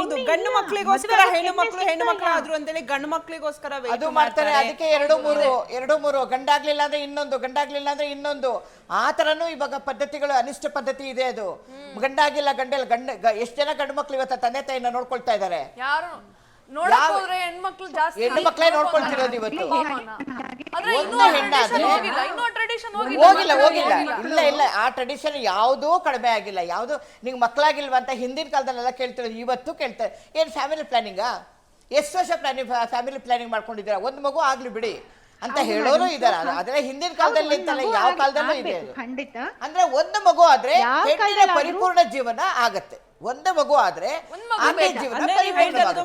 ಹೌದು, ಗಂಡು ಮಕ್ಕಳಿಗೋಸ್ಕರ ಹೆಣ್ಣು ಮಕ್ಕಳು ಆದ್ರು ಅಂತೇಳಿ ಗಂಡು ಮಕ್ಕಳಿಗೋಸ್ಕರ ಅದು ಮಾಡ್ತಾರೆ. ಅದಕ್ಕೆ ಎರಡು ಮೂರು ಗಂಡಾಗ್ಲಿಲ್ಲ ಅಂದ್ರೆ ಇನ್ನೊಂದು ಆ ತರನು ಇವಾಗ ಪದ್ಧತಿಗಳು ಅನಿಷ್ಟ ಪದ್ಧತಿ ಇದೆ. ಅದು ಗಂಡಾಗಿಲ್ಲ ಎಷ್ಟು ಜನ ಗಂಡು ಮಕ್ಳು ಇವತ್ತ ತಂದೆ ತಾಯಿನ ನೋಡ್ಕೊಳ್ತಾ ಇದಾರೆ. ಹೆಣ್ಣು ಮಕ್ಳೇ ನೋಡ್ಕೊಳ್ತಿರೋದು ಇವತ್ತು. ಇಲ್ಲ ಆ ಟ್ರೆಡಿಷನ್ ಯಾವುದೂ ಕಡಿಮೆ ಆಗಿಲ್ಲ. ಯಾವುದು ನಿಂಗೆ ಮಕ್ಕಳಾಗಿಲ್ವ ಅಂತ ಹಿಂದಿನ ಕಾಲದಲ್ಲೆಲ್ಲ ಕೇಳ್ತಿರೋದು, ಇವತ್ತು ಕೇಳ್ತಾರೆ. ಏನ್ ಫ್ಯಾಮಿಲಿ ಪ್ಲಾನಿಂಗಾ? ಎಷ್ಟು ವರ್ಷ ಫ್ಯಾಮಿಲಿ ಪ್ಲಾನಿಂಗ್ ಮಾಡ್ಕೊಂಡಿದ್ದೀರಾ? ಒಂದು ಮಗು ಆಗ್ಲಿ ಬಿಡಿ ಅಂತ ಹೇಳೋರು ಇದಾರೆ. ಆದ್ರೆ ಹಿಂದಿನ ಕಾಲದಲ್ಲಿ ಅಂತಲ್ಲ, ಯಾವ ಕಾಲದಲ್ಲೂ ಇದೆ. ಅಂದ್ರೆ ಒಂದು ಮಗು ಆದ್ರೆ ಹೆಣ್ಣಿನ ಪರಿಪೂರ್ಣ ಜೀವನ ಆಗತ್ತೆ. ಒಂದು ಮಗು ಆದ್ರೆ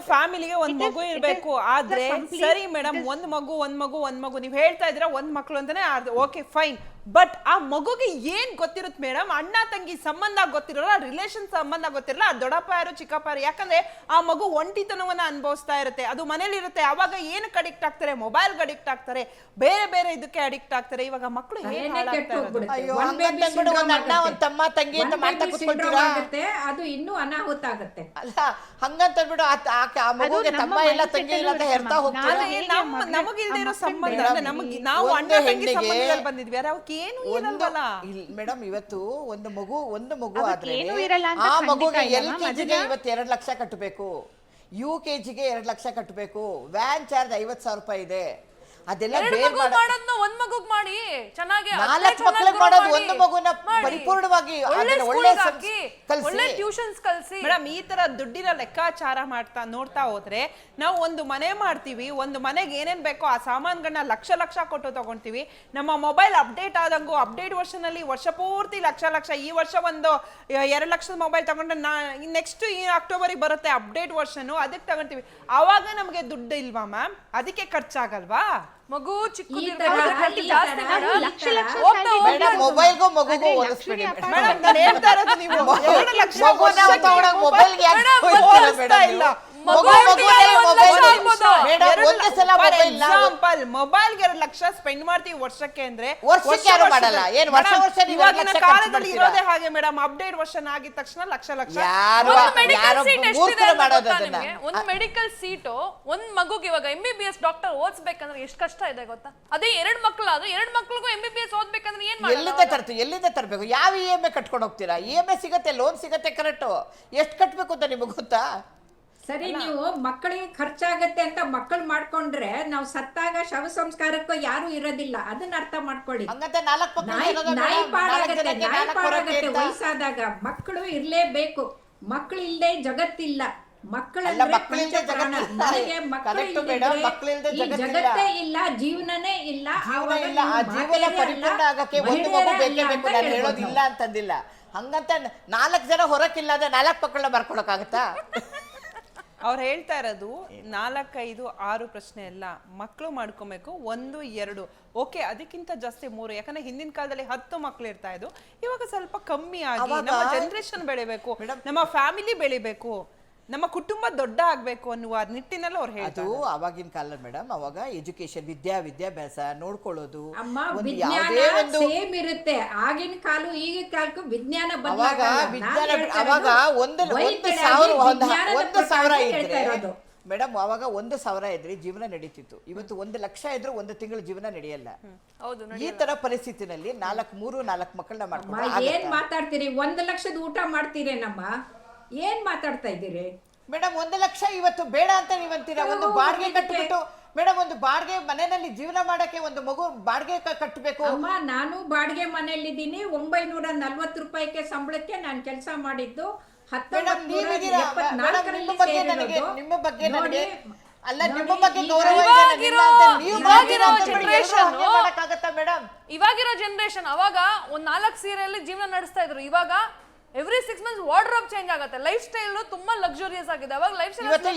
ಫ್ಯಾಮಿಲಿಗೆ ಒಂದ್ ಮಗು ಇರ್ಬೇಕು. ಆದ್ರೆ ಸರಿ ಮೇಡಮ್, ಒಂದ್ ಮಗು ನೀವ್ ಹೇಳ್ತಾ ಇದ್ರ ಒಂದ್ ಮಕ್ಳು ಅಂತಾನೆ ಓಕೆ ಫೈನ್. ಬಟ್ ಆ ಮಗುಗೆ ಏನ್ ಗೊತ್ತಿರುತ್ತೆ ಮೇಡಮ್? ಅಣ್ಣ ತಂಗಿ ಸಂಬಂಧ ಗೊತ್ತಿರಲ್ಲ, ರಿಲೇಷನ್ ಸಂಬಂಧ ಗೊತ್ತಿರಲ್ಲ, ದೊಡ್ಡಪ್ಪ ಯಾರು ಚಿಕ್ಕಪ್ಪ ಯಾರು. ಯಾಕಂದ್ರೆ ಆ ಮಗು ಒಂಟಿತನವನ್ನ ಅನುಭವಿಸ್ತಾ ಇರುತ್ತೆ, ಅದು ಮನೇಲಿ ಇರುತ್ತೆ. ಅವಾಗ ಏನಕ್ಕೆ ಅಡಿಕ್ಟ್ ಆಗ್ತಾರೆ? ಮೊಬೈಲ್ಗೆ ಅಡಿಕ್ಟ್ ಆಗ್ತಾರೆ, ಬೇರೆ ಇದಕ್ಕೆ ಅಡಿಕ್ಟ್ ಆಗ್ತಾರೆ. ಇವಾಗ ಮಕ್ಕಳು ತಮ್ಮ ತಂಗಿ ಅಂತ ಮಾಡ್ತಾ ಕೂತ್ಕೊಳ್ತೀರಾ? ಅದು ಇನ್ನೂ ಅನಾಹುತ ಆಗುತ್ತೆ. ಅಲ್ಲ ಹಂಗಂತ ಅಂದ್ಬಿಟ್ಟು ಆ ಮಗುಗೆ ತಮ್ಮ ಇಲ್ಲ ತಂಗಿ ಇಲ್ಲ ಅಂತ ಹೇಳ್ತಾ ಹೋಗ್ತಾರೆ. ನಮಗಿಲ್ದೇ ಇರೋ ಸಂಬಂಧ, ನಾವು ಅಣ್ಣ ತಂಗಿ ಸಂಬಂಧದಲ್ಲಿ ಬಂದಿದ್ವಿ. ಮೇಡಮ್ ಇವತ್ತು ಒಂದು ಮಗು ಆದ್ರೆ ಆ ಮಗುಗೆ LKG ಗೆ ಇವತ್ತು 2 ಲಕ್ಷ ಕಟ್ಟಬೇಕು, UKG ಗೆ 2 ಲಕ್ಷ ಕಟ್ಟಬೇಕು, ವ್ಯಾನ್ ಚಾರ್ಜ್ 50,000 ರೂಪಾಯಿ ಇದೆ. ಅದೆಲ್ಲ ಒಂದ್ ಮಗುಗ್ ಮಾಡಿ ಚೆನ್ನಾಗಿ 4 ಮಕ್ಕಳಿಗೆ ಮಾಡೋದು, ಒಂದು ಮಗುನ ಪರಿಪೂರ್ಣವಾಗಿ ಒಳ್ಳೆ ಟ್ಯೂಷನ್ಸ್ ಕಲ್ಸಿ. ಮೇಡಮ್ ಈ ತರ ದುಡ್ಡಿನ ಲೆಕ್ಕಾಚಾರ ನೋಡ್ತಾ ಹೋದ್ರೆ ನಾವು ಒಂದು ಮನೆ ಮಾಡ್ತೀವಿ, ಒಂದು ಮನೆಗೆ ಏನೇನ್ ಬೇಕೋ ಆ ಸಾಮಾನುಗಳನ್ನ ಲಕ್ಷ ಕೊಟ್ಟು ತಗೊಂತೀವಿ. ನಮ್ಮ ಮೊಬೈಲ್ ಅಪ್ಡೇಟ್ ಆದಂಗು ಅಪ್ಡೇಟ್ ವರ್ಷನ್ ಅಲ್ಲಿ ವರ್ಷ ಪೂರ್ತಿ ಲಕ್ಷ, ಈ ವರ್ಷ ಒಂದು 2 ಲಕ್ಷದ ಮೊಬೈಲ್ ತಗೊಂಡ್ರೆ ನೆಕ್ಸ್ಟ್ ಈ ಅಕ್ಟೋಬರಿಗೆ ಬರುತ್ತೆ ಅಪ್ಡೇಟ್ ವರ್ಷನ್, ಅದಕ್ಕೆ ತಗೊಂತೀವಿ. ಅವಾಗ ನಮ್ಗೆ ದುಡ್ಡು ಇಲ್ವಾ ಮ್ಯಾಮ್? ಅದಕ್ಕೆ ಖರ್ಚಾಗಲ್ವಾ? ಮಗು ಮೊಬೈಲ್ಗೂ ಮಗುಗೂ ಹೋಲಿಸ್ಬಿಡಿ ಮೇಡಮ್. ನಾನು ಹೇಳ್ತಾ ಇರೋದು ನೀವು 2 ಲಕ್ಷ ಮೊಬೈಲ್ಗೆ 2 ಲಕ್ಷ ಸ್ಪೆಂಡ್ ಮಾಡ್ತೀವಿ ವರ್ಷಕ್ಕೆ ಅಂದ್ರೆ ಇವಾಗಿನ ಕಾಲದಲ್ಲಿ ಇರೋದೇ ಹಾಗೆ ಮೇಡಮ್. ಅಪ್ಡೇಟ್ ವರ್ಷನ್ ಆಗಿದ ತಕ್ಷಣ ಲಕ್ಷ. ಒಂದ್ ಮೆಡಿಕಲ್ ಸೀಟ್ ಒಂದ್ ಮಗುಗೆ ಇವಾಗ MBBS ಡಾಕ್ಟರ್ ಓದಿಸ್ಬೇಕಂದ್ರೆ ಎಷ್ಟು ಕಷ್ಟ ಇದೆ ಗೊತ್ತಾ? ಅದೇ 2 ಮಕ್ಕಳು ಆದ್ರೆ 2 ಮಕ್ಕಳಿಗೂ MBBS ಓದ್ಬೇಕಂದ್ರೆ ಏನ್ ಮಾಡೋದು? ಎಲ್ಲಿಂದ ತರಬೇಕು? ಯಾವ EMI ಕಟ್ಕೊಂಡು ಹೋಗ್ತೀರಾ? EMI ಸಿಗತ್ತೆ, ಲೋನ್ ಸಿಗತ್ತೆ, ಕರೆಕ್ಟ್. ಎಷ್ಟು ಕಟ್ಬೇಕು ಅಂತ ನಿಮಗೆ ಗೊತ್ತಾ? ಸರಿ, ನೀವು ಮಕ್ಕಳಿಗೆ ಖರ್ಚಾಗತ್ತೆ ಅಂತ ಮಕ್ಕಳು ಮಾಡ್ಕೊಂಡ್ರೆ ನಾವು ಸತ್ತಾಗ ಶವ ಸಂಸ್ಕಾರಕ್ಕೂ ಯಾರು ಇರೋದಿಲ್ಲ. ಅದನ್ನ ಅರ್ಥ ಮಾಡ್ಕೊಳ್ಳಿ. ನಾಯಿ ಪಾಡಾಗತ್ತೆ ವಯಸ್ಸಾದಾಗ. ಮಕ್ಕಳು ಇರ್ಲೇಬೇಕು. ಮಕ್ಕಳು ಇಲ್ಲದೆ ಜಗತ್ತಿಲ್ಲ. ಜಗತ್ತೇ ಇಲ್ಲ, ಜೀವನನೇ ಇಲ್ಲ. ಜೀವನ ಪರಿಪೂರ್ಣ ಆಗಕ್ಕೆ ಒಂದು ಮಗು ಬೇಕೇ ಬೇಕು. ನಾನು ಹೇಳೋದಿಲ್ಲ ಅಂತಂದಿಲ್ಲ. ಹಂಗಂತ 4 ಜನ ಹೊರಕ್ಕಿಲ್ಲ ಅಂದ್ರೆ 4 ಮಕ್ಕಳನ್ನ ಬರ್ಕೊಳಕ್ಕಾಗತ್ತಾ? ಅವ್ರು ಹೇಳ್ತಾ ಇರೋದು 4, 5, 6 ಪ್ರಶ್ನೆ ಅಲ್ಲ, ಮಕ್ಕಳು ಮಾಡ್ಕೊಬೇಕು 1, 2 ಓಕೆ, ಅದಕ್ಕಿಂತ ಜಾಸ್ತಿ 3. ಯಾಕಂದ್ರೆ ಹಿಂದಿನ ಕಾಲದಲ್ಲಿ 10 ಮಕ್ಳು ಇರ್ತಾ ಇದ್ದು, ಇವಾಗ ಸ್ವಲ್ಪ ಕಮ್ಮಿ ಆಗಿ ನಮ್ಮ ಜನರೇಷನ್ ಬೆಳಿಬೇಕು, ನಮ್ಮ ಫ್ಯಾಮಿಲಿ ಬೆಳಿಬೇಕು, ನಮ್ಮ ಕುಟುಂಬ ದೊಡ್ಡ ಆಗ್ಬೇಕು ಅನ್ನುವ ನಿಟ್ಟಿನಲ್ಲಿ ಅವ್ರು ಹೇಳ್ತಾರೆ. ಅದು ಅವಾಗಿನ ಕಾಲ ಮೇಡಮ್. ಅವಾಗ ಎಜುಕೇಶನ್ ವಿದ್ಯಾಭ್ಯಾಸ ನೋಡ್ಕೊಳ್ಳೋದು ಸೇಮ್ ಇರುತ್ತೆ. ಆಗಿನ ಕಾಲ ಈಗಿನ ಕಾಲಕ್ಕೂ ವಿಜ್ಞಾನ ಅವಾಗ 1,000 ಇದ್ರೆ ಮೇಡಮ್, ಅವಾಗ 1,000 ಇದ್ರೆ ಜೀವನ ನಡೀತಿತ್ತು. ಇವತ್ತು 1 ಲಕ್ಷ ಇದ್ರು 1 ತಿಂಗಳ ಜೀವನ ನಡೆಯಲ್ಲ. ಈ ತರ ಪರಿಸ್ಥಿತಿನಲ್ಲಿ 4 ಮಕ್ಕಳನ್ನ ಮಾಡ್ಕೊಂಡು ಏನ್ ಮಾತಾಡ್ತೀರಿ? 1 ಲಕ್ಷದ ಊಟ ಮಾಡ್ತೀರೇನಮ್ಮ? ಏನ್ ಮಾತಾಡ್ತಾ ಇದ್ದೀರಿ ಮೇಡಮ್? 1 ಲಕ್ಷ ಇವತ್ತು ಬೇಡ ಅಂತ ನೀವಂತೀರಾ? ಒಂದು ಬಾಡಿಗೆ ಕಟ್ಟಿಬಿಟ್ಟು ಮೇಡಮ್, ಒಂದು ಬಾಡಿಗೆ ಮನೆಯಲ್ಲಿ ಜೀವನ ಮಾಡಕ್ಕೆ ಒಂದು ಮಗು ಬಾಡಿಗೆ ಕಟ್ಟಬೇಕು. ಅಮ್ಮ, ನಾನು ಬಾಡಿಗೆ ಮನೆಯಲ್ಲಿದ್ದೀನಿ. 940 ರೂಪಾಯಿಗೆ ಸಂಬಳಕ್ಕೆ ನಾನು ಕೆಲಸ ಮಾಡಿದ್ದು. ನಿಮ್ಮ ಬಗ್ಗೆ ನನಗೆ ಅಲ್ಲ, ನಿಮ್ಮ ಬಗ್ಗೆ ಗೌರವ ಮೇಡಮ್. ಇವಾಗಿರೋ ಜನರೇಷನ್ ಅವಾಗ ಒಂದ್ 4 ಸೀರೆಯಲ್ಲಿ ಜೀವನ ನಡೆಸ್ತಾ ಇದ್ರು. ಇವಾಗ ಎವ್ರಿ 6 ಮಂತ್ಸ್ ವಾರ್ಡ್ರೋಬ್ ಚೇಂಜ್ ಆಗುತ್ತೆ. ಲೈಫ್ ಸ್ಟೈಲ್ ತುಂಬಾ ಲಕ್ಸುರಿಯಸ್ ಆಗಿದೆ. ಅವಾಗ ಲೈಫ್ ಸ್ಟೈಲ್ ಇವತ್ತು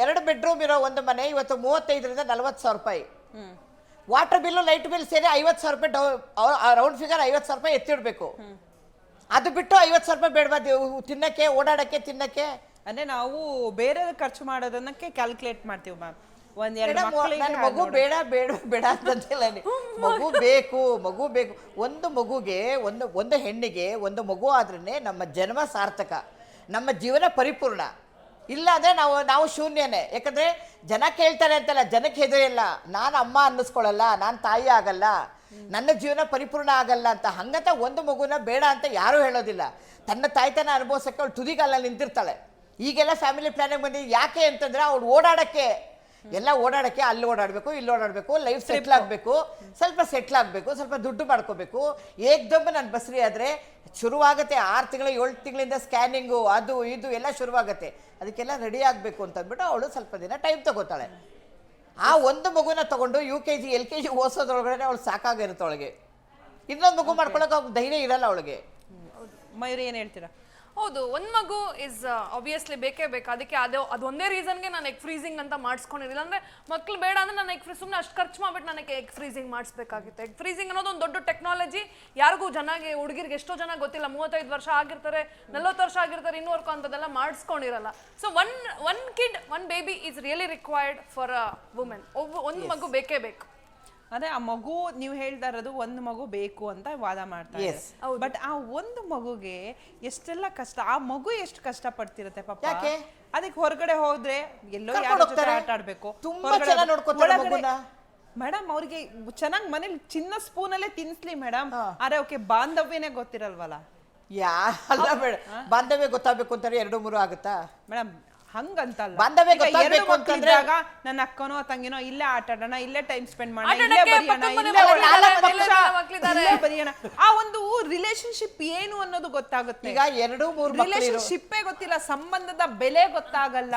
2 ಬೆಡ್ರೂಮ್ ಇರೋ ಒಂದು ಮನೆ ಇವತ್ತು 35,000 ರಿಂದ 40,000 ರೂಪಾಯಿ. ವಾಟರ್ ಬಿಲ್ ಲೈಟ್ ಬಿಲ್ ಸೇರಿ 50,000 ರೂಪಾಯಿ, ರೌಂಡ್ ಫಿಗರ್ 50,000 ರೂಪಾಯಿ ಎತ್ತಿಡ್ಬೇಕು. ಅದು ಬಿಟ್ಟು 50,000 ರೂಪಾಯಿ ಬೇಡಬಾರ್ದು ತಿನ್ನಕ್ಕೆ, ಓಡಾಡಕ್ಕೆ, ತಿನ್ನಕ್ಕೆ. ಅಂದ್ರೆ ನಾವು ಬೇರೆ ಖರ್ಚು ಮಾಡೋದನ್ನಕ್ಕೆ ಕ್ಯಾಲ್ಕುಲೇಟ್ ಮಾಡ್ತೀವಿ ಮ್ಯಾಮ್. ಮಗು ಬೇಡ ಅಂತಿಲ್ಲ. ಮಗು ಬೇಕು. ಒಂದು ಮಗುಗೆ ಒಂದು ಹೆಣ್ಣಿಗೆ ಒಂದು ಮಗು ಆದ್ರೇನೆ ನಮ್ಮ ಜನ್ಮ ಸಾರ್ಥಕ, ನಮ್ಮ ಜೀವನ ಪರಿಪೂರ್ಣ. ಇಲ್ಲ ಅಂದ್ರೆ ನಾವು ಶೂನ್ಯನೇ. ಯಾಕಂದ್ರೆ ಜನ ಕೇಳ್ತಾರೆ ಅಂತಲ್ಲ, ಜನಕ್ಕೆ ಹೆದರಿಲ್ಲ. ನಾನು ಅಮ್ಮ ಅನ್ನಿಸ್ಕೊಳ್ಳಲ್ಲ, ನಾನು ತಾಯಿ ಆಗಲ್ಲ, ನನ್ನ ಜೀವನ ಪರಿಪೂರ್ಣ ಆಗಲ್ಲ ಅಂತ. ಹಂಗಂತ ಒಂದು ಮಗುನ ಬೇಡ ಅಂತ ಯಾರೂ ಹೇಳೋದಿಲ್ಲ. ತನ್ನ ತಾಯ್ತನ ಅನುಭವಿಸೋಕ್ಕೆ ಅವಳು ತುದಿಗಾಲಲ್ಲಿ ನಿಂತಿರ್ತಾಳೆ. ಈಗೆಲ್ಲ ಫ್ಯಾಮಿಲಿ ಪ್ಲಾನಿಂಗ್ ಬಂದಿದೆ. ಯಾಕೆ ಅಂತಂದ್ರೆ ಅವಳು ಓಡಾಡಕ್ಕೆ, ಎಲ್ಲ ಓಡಾಡಕ್ಕೆ, ಅಲ್ಲಿ ಓಡಾಡಬೇಕು, ಇಲ್ಲಿ ಓಡಾಡಬೇಕು, ಲೈಫ್ ಸೆಟ್ಲ್ ಆಗಬೇಕು, ಸ್ವಲ್ಪ ಸೆಟ್ಲ್ ಆಗಬೇಕು, ಸ್ವಲ್ಪ ದುಡ್ಡು ಮಾಡ್ಕೋಬೇಕು. ಏಕ್ದಮ್ ನಾನು ಬಸ್ರಿ ಆದರೆ ಶುರುವಾಗುತ್ತೆ. 6 ತಿಂಗಳು 7 ತಿಂಗಳಿಂದ ಸ್ಕ್ಯಾನಿಂಗು, ಅದು ಇದು ಎಲ್ಲ ಶುರುವಾಗುತ್ತೆ. ಅದಕ್ಕೆಲ್ಲ ರೆಡಿ ಆಗಬೇಕು ಅಂತಂದ್ಬಿಟ್ಟು ಅವಳು ಸ್ವಲ್ಪ ದಿನ ಟೈಮ್ ತಗೋತಾಳೆ. ಆ ಒಂದು ಮಗುನ ತಗೊಂಡು UKG LKG ಓದಿಸೋದ್ರೊಳಗಡೆ ಅವಳು ಸಾಕಾಗಿರುತ್ತೆ ಅವಳಿಗೆ. ಇನ್ನೊಂದು ಮಗು ಮಾಡ್ಕೊಳಕ್ಕೆ ಧೈರ್ಯ ಇರಲ್ಲ ಅವಳಿಗೆ. ಮಯೂರಿ ಏನು ಹೇಳ್ತೀರಾ? ಹೌದು, ಒಂದ್ ಮಗು ಇಸ್ ಆಬ್ವಿಯಸ್ಲಿ ಬೇಕೇ ಬೇಕು. ಅದಕ್ಕೆ ಅದೊಂದೇ ರೀಸನ್ಗೆ ನಾನು ಎಗ್ ಫ್ರೀಸಿಂಗ್ ಅಂತ ಮಾಡಿಸ್ಕೊಂಡಿರಲಿಲ್ಲ. ಅಂದ್ರೆ ಮಕ್ಳು ಬೇಡ ಅಂದ್ರೆ ನಾನು ಸುಮ್ಮನೆ ಅಷ್ಟು ಖರ್ಚು ಮಾಡ್ಬಿಟ್ಟು ನನಗೆ ಎಗ್ ಫ್ರೀಸಿಂಗ್ ಮಾಡಿಸ್ಬೇಕಾಗಿತ್ತು. ಎಗ್ ಫ್ರೀಸಿಂಗ್ ಅನ್ನೋದು ಒಂದು ದೊಡ್ಡ ಟೆಕ್ನಾಲಜಿ. ಯಾರಿಗೂ ಜನಗೆ ಹುಡುಗಿರಿಗೆ ಎಷ್ಟೋ ಜನ ಗೊತ್ತಿಲ್ಲ. 35 ವರ್ಷ ಆಗಿರ್ತಾರೆ, 40 ವರ್ಷ ಆಗಿರ್ತಾರೆ, ಇನ್ನೂವರೆಗೂ ಅಂತದೆಲ್ಲ ಮಾಡಿಸ್ಕೊಂಡಿರಲ್ಲ. So one kid, one baby is really required for a women. ಒಂದು ಮಗು ಬೇಕೇ ಬೇಕು. ಅದೇ ಆ ಮಗು ನೀವು ಹೇಳ್ತಾ ಇರೋದು ಒಂದು ಮಗು ಬೇಕು ಅಂತ ವಾದ ಮಾಡ್ತಾರೆ. ಬಟ್ ಆ ಒಂದು ಮಗುಗೆ ಎಷ್ಟೆಲ್ಲ ಕಷ್ಟ, ಆ ಮಗು ಎಷ್ಟು ಕಷ್ಟ ಪಡ್ತಿರುತ್ತೆ ಪಾಪ. ಯಾಕೆ? ಅದಕ್ಕೆ ಹೊರಗಡೆ ಹೋದ್ರೆ ಎಲ್ಲೋ ಯಾರ ಜೊತೆ ಆಟ ಆಡ್ಬೇಕು, ಮೇಡಮ್ ಅವ್ರಿಗೆ ಚೆನ್ನಾಗಿ ಮನೇಲಿ ಚಿನ್ನ ಸ್ಪೂನಲ್ಲೇ ತಿನ್ಸ್ಲಿ ಮೇಡಮ್. ಆದ್ರೆ ಓಕೆ ಬಾಂಧವ್ಯನೇ ಗೊತ್ತಿರಲ್ವಲ್ಲ. ಅಲ್ಲ ಮೇಡಮ್, ಬಾಂಧವ್ಯ ಗೊತ್ತಾಗಬೇಕು ಅಂತಾರೆ 2-3 ಆಗುತ್ತಾ ಮೇಡಮ್? ಹಂಗಂತಲ್ಲ, ಬಾಂಧವ್ಯ ಗೊತ್ತಾಗಬೇಕು ಅಂತಂದ್ರೆ ನನ್ನ ಅಕ್ಕನೋ ತಂಗಿನೋ ಇಲ್ಲೇ ಆಟ ಆಡೋಣ, ಇಲ್ಲೇ ಟೈಮ್ ಸ್ಪೆಂಡ್ ಮಾಡೋಣ, ಇಲ್ಲೇ ಬರೆಯೋಣ. ಆ ಒಂದು ರಿಲೇಶನ್ಶಿಪ್ ಏನು ಅನ್ನೋದು ಗೊತ್ತಾಗುತ್ತೆ. ಈಗ 2-3 ರಿಲೇಶನ್ಶಿಪ್ಪೇ ಗೊತ್ತಿಲ್ಲ, ಸಂಬಂಧದ ಬೆಲೆ ಗೊತ್ತಾಗಲ್ಲ.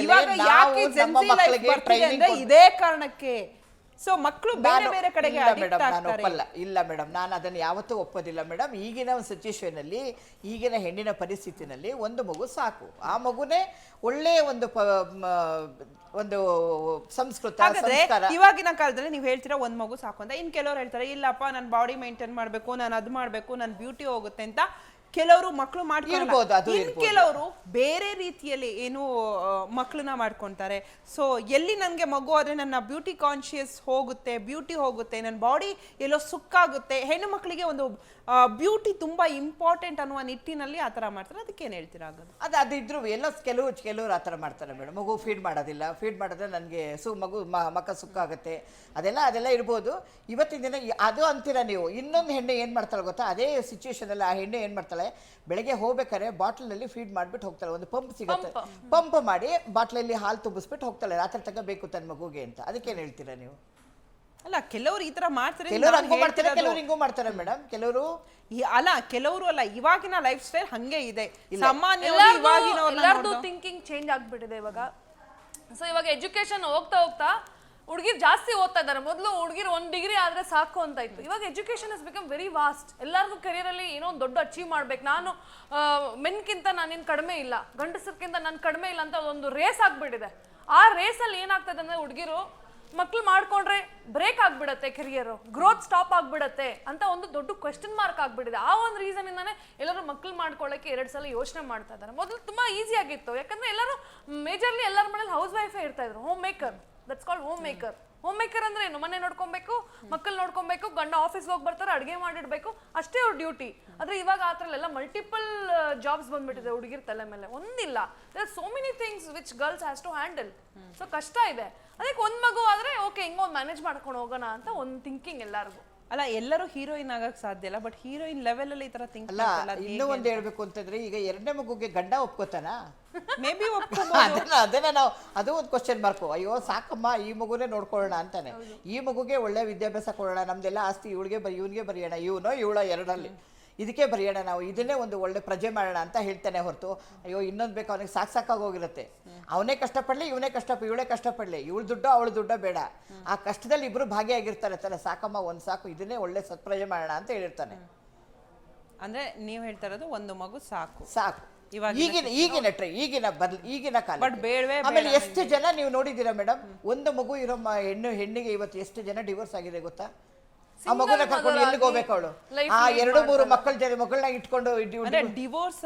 ಇವಾಗ ಯಾಕೆ ಜೆನ್ಸಿ ಲೈಫ್ ಬರ್ತಿದೆ ಅಂದ್ರೆ ಇದೇ ಕಾರಣಕ್ಕೆ. ಸೊ ಮಕ್ಕಳು ಬೇರೆ ಬೇರೆ ಕಡೆಗೆ ನಾನು ಒಪ್ಪಲ್ಲ. ಇಲ್ಲ ಮೇಡಮ್, ನಾನು ಅದನ್ನು ಯಾವತ್ತೂ ಒಪ್ಪೋದಿಲ್ಲ ಮೇಡಮ್. ಈಗಿನ ಒಂದು ಸಿಚುವೇಶನ್ ಅಲ್ಲಿ, ಈಗಿನ ಹೆಣ್ಣಿನ ಪರಿಸ್ಥಿತಿನಲ್ಲಿ ಒಂದು ಮಗು ಸಾಕು. ಆ ಮಗುನೇ ಒಳ್ಳೆಯ ಒಂದು ಸಂಸ್ಕೃತ ಸಂಸ್ಕಾರ. ಇವಾಗಿನ ಕಾಲದಲ್ಲಿ ನೀವು ಹೇಳ್ತೀರಾ ಒಂದ್ ಮಗು ಸಾಕು ಅಂತ. ಇನ್ ಕೆಲವ್ರು ಹೇಳ್ತಾರೆ ಇಲ್ಲಪ್ಪ ನನ್ನ ಬಾಡಿ ಮೇಂಟೈನ್ ಮಾಡ್ಬೇಕು, ನಾನು ಅದು ಮಾಡ್ಬೇಕು, ನನ್ನ ಬ್ಯೂಟಿ ಹೋಗುತ್ತೆ ಅಂತ ಕೆಲವರು ಮಕ್ಕಳು ಮಾಡ್ಕೊಳ್ಬಹುದು. ಕೆಲವರು ಬೇರೆ ರೀತಿಯಲ್ಲಿ ಏನು ಮಕ್ಕಳನ್ನ ಮಾಡ್ಕೊಂತಾರೆ. ಸೊ ಎಲ್ಲಿ ನನಗೆ ಮಗು ಆದ್ರೆ ನನ್ನ ಬ್ಯೂಟಿ ಕಾನ್ಶಿಯಸ್ ಹೋಗುತ್ತೆ, ಬ್ಯೂಟಿ ಹೋಗುತ್ತೆ, ನನ್ನ ಬಾಡಿ ಎಲ್ಲೋ ಸುಕ್ಕಾಗುತ್ತೆ. ಹೆಣ್ಣು ಮಕ್ಕಳಿಗೆ ಒಂದು ಬ್ಯೂಟಿ ತುಂಬಾ ಇಂಪಾರ್ಟೆಂಟ್ ಅನ್ನುವ ನಿಟ್ಟಿನಲ್ಲಿ ಆ ಥರ ಮಾಡ್ತಾರೆ. ಅದಕ್ಕೆ ಏನು ಹೇಳ್ತೀರಾ? ಆಗೋದು ಅದಿದ್ರು ಎಲ್ಲ ಕೆಲವರು ಆ ಥರ ಮಾಡ್ತಾರೆ ಮೇಡಮ್. ಮಗು ಫೀಡ್ ಮಾಡೋದಿಲ್ಲ, ಫೀಡ್ ಮಾಡಿದ್ರೆ ನನಗೆ ಮಕ್ಕ ಸುಕ್ಕಾಗುತ್ತೆ, ಅದೆಲ್ಲ ಇರ್ಬೋದು. ಇವತ್ತಿನ ದಿನ ಅದು ಅಂತೀರಾ ನೀವು. ಇನ್ನೊಂದು ಹೆಣ್ಣು ಏನು ಮಾಡ್ತಾಳೆ ಗೊತ್ತಾ? ಅದೇ ಸಿಚುವೇಶನಲ್ಲಿ ಆ ಹೆಣ್ಣು ಏನು ಮಾಡ್ತಾಳೆ, ಬೆಳಗ್ಗೆ ಹೋಗ್ಬೇಕಾದ್ರೆ ಬಾಟ್ಲಲ್ಲಿ ಫೀಡ್ ಮಾಡಿಬಿಟ್ಟು ಹೋಗ್ತಾಳೆ. ಒಂದು ಪಂಪ್ ಸಿಗುತ್ತೆ, ಪಂಪ್ ಮಾಡಿ ಬಾಟ್ಲಲ್ಲಿ ಹಾಲು ತುಂಬಿಸ್ಬಿಟ್ಟು ಹೋಗ್ತಾಳೆ. ರಾತ್ರಿ ತನಕ ಬೇಕು ತನ್ನ ಮಗುಗೆ ಅಂತ. ಅದಕ್ಕೇನು ಹೇಳ್ತೀರಾ ನೀವು? ಅಲ್ಲ, ಕೆಲವರು ಈ ತರ ಮಾಡ್ತಾರೆ, ಕೆಲವರು ಹಂಗೂ ಮಾಡ್ತಾರೆ, ಕೆಲವರು ಹಿಂಗೂ ಮಾಡ್ತಾರೆ ಮೇಡಮ್. ಕೆಲವರು ಕೆಲವರು ಅಲ್ಲ, ಇವಾಗಿನ ಲೈಫ್ ಸ್ಟೈಲ್ ಹಂಗೆ ಇದೆ. ಎಲ್ಲರದು ಥಿಂಕಿಂಗ್ ಚೇಂಜ್ ಆಗ್ಬಿಟ್ಟಿದೆ ಇವಾಗ. ಸೊ ಇವಾಗ ಎಜುಕೇಶನ್ ಹೋಗ್ತಾ ಹುಡುಗಿರು ಜಾಸ್ತಿ ಓದ್ತಾ ಇದ್ದಾರೆ. ಮೊದಲು ಹುಡುಗಿರು 1 ಡಿಗ್ರಿ ಆದ್ರೆ ಸಾಕು ಅಂತ ಇತ್ತು. ಇವಾಗ education is become very vast. ಎಲ್ಲರಿಗೂ ಕೆರಿಯರ್ ಅಲ್ಲಿ ಏನೋ ಒಂದು ದೊಡ್ಡ ಅಚೀವ್ ಮಾಡ್ಬೇಕು. ನಾನು ಮೆನ್ಕಿಂತ ನಾನೇನು ಕಡಿಮೆ ಇಲ್ಲ, ಗಂಡಸರ್ಕಿಂತ ನಾನು ಕಡಿಮೆ ಇಲ್ಲ ಅಂತ ಒಂದು ರೇಸ್ ಆಗ್ಬಿಟ್ಟಿದೆ. ಆ ರೇಸಲ್ಲಿ ಏನಾಗ್ತದೆ ಅಂದ್ರೆ ಹುಡುಗಿರು ಮಕ್ಳು ಮಾಡ್ಕೊಂಡ್ರೆ ಬ್ರೇಕ್ ಆಗ್ಬಿಡತ್ತೆ, ಕೆರಿಯರ್ ಗ್ರೋತ್ ಸ್ಟಾಪ್ ಆಗ್ಬಿಡತ್ತೆ ಅಂತ ಒಂದು ದೊಡ್ಡ ಕ್ವೆಶ್ಚನ್ ಮಾರ್ಕ್ ಆಗ್ಬಿಟ್ಟಿದೆ. ಆ ಒಂದು ರೀಸನ್ ಇಂದಾನೆ ಎಲ್ಲರೂ ಮಕ್ಳು ಮಾಡ್ಕೊಳ್ಳೋಕೆ 2 ಸಲ ಯೋಚನೆ ಮಾಡ್ತಾ ಇದ್ದಾರೆ. ಮೊದಲು ತುಂಬಾ ಈಸಿ ಆಗಿತ್ತು, ಯಾಕಂದ್ರೆ ಎಲ್ಲರೂ ಮೇಜರ್ಲಿ ಎಲ್ಲರ ಮನೇಲಿ ಹೌಸ್ ವೈಫೇ ಇರ್ತಾ ಇದ್ರು. Home maker, that's called home maker. Home maker ಅಂದ್ರೆ ಏನು? ಮನೆ ನೋಡ್ಕೊಬೇಕು, ಮಕ್ಕಳು ನೋಡ್ಕೊಬೇಕು, ಗಂಡ ಆಫೀಸ್ ಹೋಗಿ ಬರ್ತಾರೆ, ಅಡುಗೆ ಮಾಡಿಡ್ಬೇಕು, ಅಷ್ಟೇ ಅವ್ರ ಡ್ಯೂಟಿ. ಆದ್ರೆ ಇವಾಗ ಆ ಥರ ಎಲ್ಲ ಮಲ್ಟಿಪಲ್ ಜಾಬ್ಸ್ ಬಂದ್ಬಿಟ್ಟಿದೆ ಹುಡುಗಿರ್ ತಲೆ ಮೇಲೆ. ಒಂದಿಲ್ಲ, there are so many things which girls has to handle. So ಕಷ್ಟ ಇದೆ. ಅದಕ್ಕೆ ಒಂದ್ ಮಗು ಆದ್ರೆ ಓಕೆ, ಹಿಂಗೊಂದು ಮ್ಯಾನೇಜ್ ಮಾಡ್ಕೊಂಡು ಹೋಗೋಣ ಅಂತ ಒಂದು ಥಿಂಕಿಂಗ್ ಎಲ್ಲರಿಗೂ. ಅಲ್ಲ, ಎಲ್ಲರೂ ಹೀರೋಯಿನ್ ಆಗಕ್ ಸಾಧ್ಯ ಇಲ್ಲ, ಬಟ್ ಹೀರೋಯಿನ್ ಲೆವೆಲ್ ಅಲ್ಲಿ ಈ ತರ ಥಿಂಕ್ ಅಲ್ಲ. ಇನ್ನೂ ಒಂದು ಹೇಳ್ಬೇಕು ಅಂತಂದ್ರೆ, ಈಗ 2ನೇ ಮಗುಗೆ ಗಂಡ ಒಪ್ಕೋತಾನ? ಮೇ ಬಿ ಅದನ್ನ ನಾವು ಅದು ಒಂದು ಕ್ವಶನ್ ಮಾರ್ಕು. ಅಯ್ಯೋ ಸಾಕಮ್ಮ, ಈ ಮಗುನೇ ನೋಡ್ಕೊಳ್ಳೋಣ ಅಂತಾನೆ. ಈ ಮಗುಗೆ ಒಳ್ಳೆ ವಿದ್ಯಾಭ್ಯಾಸ ಕೊಡೋಣ, ನಮ್ದೆಲ್ಲ ಆಸ್ತಿ ಇವಳಿಗೆ ಇವನಿಗೆ ಬರೆಯೋಣ, ಇವಳ 2ರಲ್ಲಿ ಇದಕ್ಕೆ ಬರೆಯೋಣ, ನಾವು ಇದನ್ನೇ ಒಂದು ಒಳ್ಳೆ ಪ್ರಜೆ ಮಾಡೋಣ ಅಂತ ಹೇಳ್ತಾನೆ ಹೊರತು, ಅಯ್ಯೋ ಇನ್ನೊಂದು ಬೇಕು, ಅವನಿಗೆ ಸಾಕಾಗಿ ಹೋಗಿರುತ್ತೆ. ಅವನೇ ಕಷ್ಟಪಡಲಿ, ಇವಳೇ ಕಷ್ಟಪಡಲಿ, ಇವಳು ದುಡ್ಡು ಅವಳು ದುಡ್ಡ ಬೇಡ, ಆ ಕಷ್ಟದಲ್ಲಿ ಇಬ್ರು ಭಾಗಿಯಾಗಿರ್ತಾರೆ. ತಾನೆ, ಸಾಕಮ್ಮ ಒಂದು ಸಾಕು, ಇದನ್ನೇ ಒಳ್ಳೆ ಸತ್ಪ್ರಜೆ ಮಾಡೋಣ ಅಂತ ಹೇಳಿರ್ತಾನೆ. ಅಂದ್ರೆ ನೀವ್ ಹೇಳ್ತಾ ಇರೋದು ಒಂದು ಮಗು ಸಾಕು. ಈಗಿನ ಕಾಲ. ಬಟ್ ಬೇಡವೇ. ಆಮೇಲೆ ಎಷ್ಟು ಜನ ನೀವು ನೋಡಿದ್ದೀರಾ ಮೇಡಮ್, ಒಂದು ಮಗು ಇರೋ ಹೆಣ್ಣಿಗೆ ಇವತ್ತು ಎಷ್ಟು ಜನ ಡಿವೋರ್ಸ್ ಆಗಿದೆ ಗೊತ್ತಾ? ಆ ಮಗುನ ಕರ್ಕೊಂಡು ಎಲ್ಲಿಗೆ ಹೋಗ್ಬೇಕು ಅವಳು? ಆ 2-3 ಮಕ್ಕಳನ್ನ ಇಟ್ಕೊಂಡು ಡಿವೋರ್ಸ್